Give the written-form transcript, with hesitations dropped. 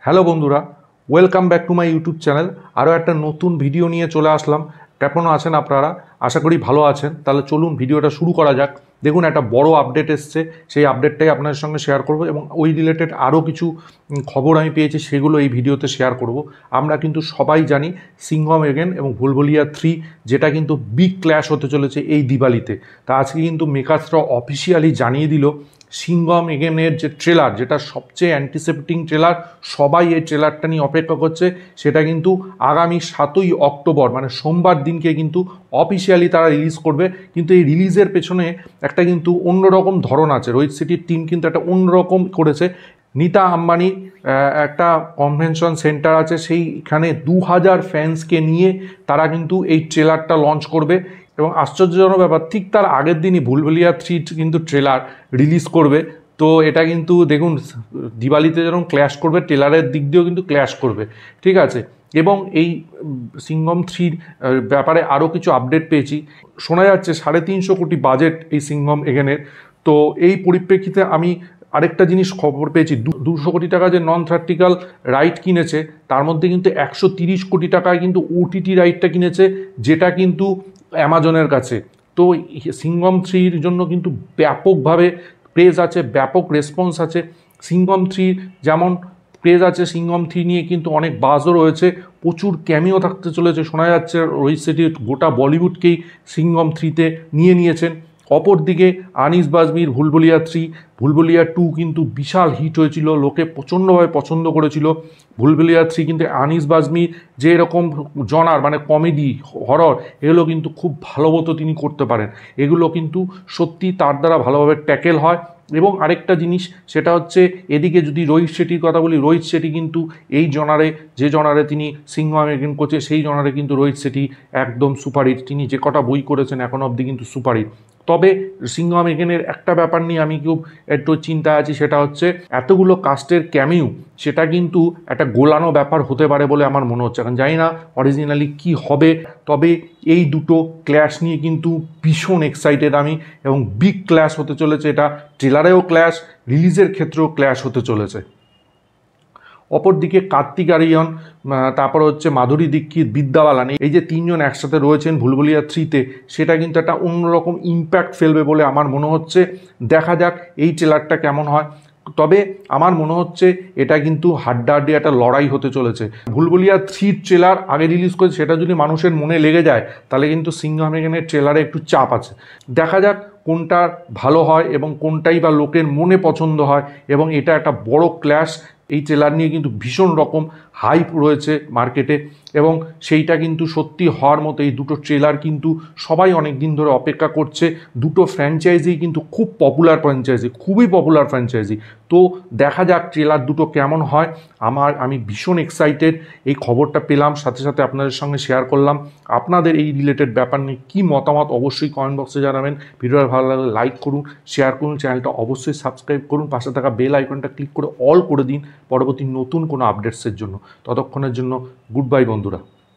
Hello বন্ধুরা, welcome back to my YouTube channel. আরও একটা নতুন ভিডিও নিয়ে চলে আসলাম। কেমন আছেন আপনারা? আশা করি ভালো আছেন। তাহলে চলুন ভিডিওটা শুরু করা যাক। দেখুন, একটা বড় আপডেট এসছে, সেই আপডেটটাই আপনাদের সঙ্গে শেয়ার করব এবং ওই রিলেটেড আরও কিছু খবর আমি পেয়েছি, সেগুলো এই ভিডিওতে শেয়ার করব। আমরা কিন্তু সবাই জানি সিংঘম এগেন এবং ভুলভুলিয়া 3 যেটা কিন্তু বিগ ক্ল্যাশ হতে চলেছে এই দিওয়ালিতে। তা আজকে কিন্তু মেকার্সরা অফিসিয়ালি জানিয়ে দিল সিংঘম এগেনের যে ট্রেলার, যেটা সবচেয়ে অ্যান্টিসিপেটিং ট্রেলার, সবাই এই ট্রেলারটা নিয়ে অপেক্ষা করছে, সেটা কিন্তু আগামী 7ই অক্টোবর মানে সোমবার দিনকে কিন্তু অফিসিয়ালি তারা রিলিজ করবে। কিন্তু এই রিলিজের পেছনে একটা কিন্তু অন্যরকম ধরন আছে। রোহিত শেঠির টিম কিন্তু একটা অন্যরকম করেছে। নীতা আম্বানি একটা কনভেনশন সেন্টার আছে, সেইখানে 2000 ফ্যান্সকে নিয়ে তারা কিন্তু এই ট্রেলারটা লঞ্চ করবে। এবং আশ্চর্যজনক ব্যাপার, ঠিক তার আগের দিনই ভুলভুলিয়া 3 কিন্তু ট্রেলার রিলিজ করবে। তো এটা কিন্তু দেখুন, দিওয়ালিতে যেরকম ক্ল্যাশ করবে, ট্রেলারের দিক দিয়েও কিন্তু ক্ল্যাশ করবে, ঠিক আছে। এবং এই সিংঘম 3 ব্যাপারে আরও কিছু আপডেট পেয়েছি। শোনা যাচ্ছে 350 কোটি বাজেট এই সিংঘম এগেনের। তো এই পরিপ্রেক্ষিতে আমি আরেকটা জিনিস খবর পেয়েছি, 200 কোটি টাকা যে নন থিয়েট্রিক্যাল রাইট কিনেছে, তার মধ্যে কিন্তু 130 কোটি টাকায় কিন্তু ওটিটি রাইটটা কিনেছে, যেটা কিন্তু অ্যামাজনের কাছে। তো সিংঘম 3-র জন্য কিন্তু ব্যাপকভাবে প্রেজ আছে, ব্যাপক রেসপন্স আছে। সিংঘম 3 যেমন প্রেজ আছে, সিংঘম 3 নিয়ে কিন্তু অনেক বাজও রয়েছে, প্রচুর ক্যামিও থাকতে চলেছে। শোনা যাচ্ছে রোহিত শেঠি গোটা বলিউডকেই সিংঘম 3-তে নিয়ে নিয়েছেন। অপরদিকে আনিস বাজমির ভুলভুলিয়া 3, ভুলভুলিয়া 2 কিন্তু বিশাল হিট হয়েছিল, লোকে প্রচণ্ডভাবে পছন্দ করেছিল। ভুলভুলিয়া 3 কিন্তু আনিস বাজমির যে এরকম জনার মানে কমেডি, হরর, এগুলো কিন্তু খুব ভালো মতো তিনি করতে পারেন। এগুলো কিন্তু সত্যি তার দ্বারা ভালোভাবে ট্যাকেল হয়। এবং আরেকটা জিনিস, সেটা হচ্ছে এদিকে যদি রোহিত শেঠির কথা বলি, রোহিত শেঠি কিন্তু এই জনারে, যে জনারে তিনি সিংঘম এগেন করছে, সেই জনারে কিন্তু রোহিত শেঠি একদম সুপারহিট। তিনি যে কটা বই করেছেন এখন অবধি কিন্তু সুপারহিট। তবে সিংঘম এগেনের একটা ব্যাপার নিয়ে আমি খুব একটু চিন্তায় আছি, সেটা হচ্ছে এতগুলো কাস্টের ক্যামিউ, সেটা কিন্তু একটা গোলানো ব্যাপার হতে পারে বলে আমার মনে হচ্ছে। এখন জানি না অরিজিনালি কি হবে, তবে এই দুটো ক্ল্যাশ নিয়ে কিন্তু ভীষণ এক্সাইটেড আমি। এবং বিগ ক্ল্যাশ হতে চলেছে, এটা ট্রেলারেও ক্ল্যাশ, রিলিজের ক্ষেত্রেও ক্ল্যাশ হতে চলেছে। অপরদিকে কার্তিক আরিয়ন, তারপর হচ্ছে মাধুরী দীক্ষিত, বিদ্যা বালানি, এই যে তিনজন একসাথে রয়েছেন ভুলভুলিয়া 3-তে, সেটা কিন্তু একটা অন্যরকম ইম্প্যাক্ট ফেলবে বলে আমার মনে হচ্ছে। দেখা যাক এই ট্রেলারটা কেমন হয়। তবে আমার মনে হচ্ছে এটা কিন্তু হাড্ডাহাড্ডি একটা লড়াই হতে চলেছে। ভুলভুলিয়া 3 ট্রেলার আগে রিলিজ করেছে, সেটা যদি মানুষের মনে লেগে যায়, তাহলে কিন্তু সিংঘম এগেনের ট্রেলারে একটু চাপ আছে। দেখা যাক কোনটা ভালো হয় এবং কোনটাই বা লোকের মনে পছন্দ হয়। এবং এটা একটা বড় ক্ল্যাশ, এই ট্রেলার নিয়ে কিন্তু ভীষণ রকম হাইপ রয়েছে মার্কেটে, এবং সেইটা কিন্তু সত্যি হওয়ার মতো। এই দুটো ট্রেলার কিন্তু সবাই অনেক দিন ধরে অপেক্ষা করছে। দুটো ফ্র্যাঞ্চাইজি কিন্তু খুব পপুলার ফ্র্যাঞ্চাইজি, খুবই পপুলার ফ্র্যাঞ্চাইজি। তো দেখা যাক ট্রেলার দুটো কেমন হয়। আমি ভীষণ এক্সাইটেড। এই খবরটা পেলাম, সাথে সাথে আপনাদের সঙ্গে শেয়ার করলাম। আপনাদের এই রিলেটেড ব্যাপার নিয়ে কী মতামত অবশ্যই কমেন্ট বক্সে জানাবেন। ভিডিওটা ভালো লাগলে লাইক করুন, শেয়ার করুন, চ্যানেলটা অবশ্যই সাবস্ক্রাইব করুন, পাশে থাকা বেল আইকনটা ক্লিক করে অল করে দিন পরবর্তী নতুন কোনো আপডেটসের জন্য। ততক্ষণের জন্য গুড বাই বন্ধুরা।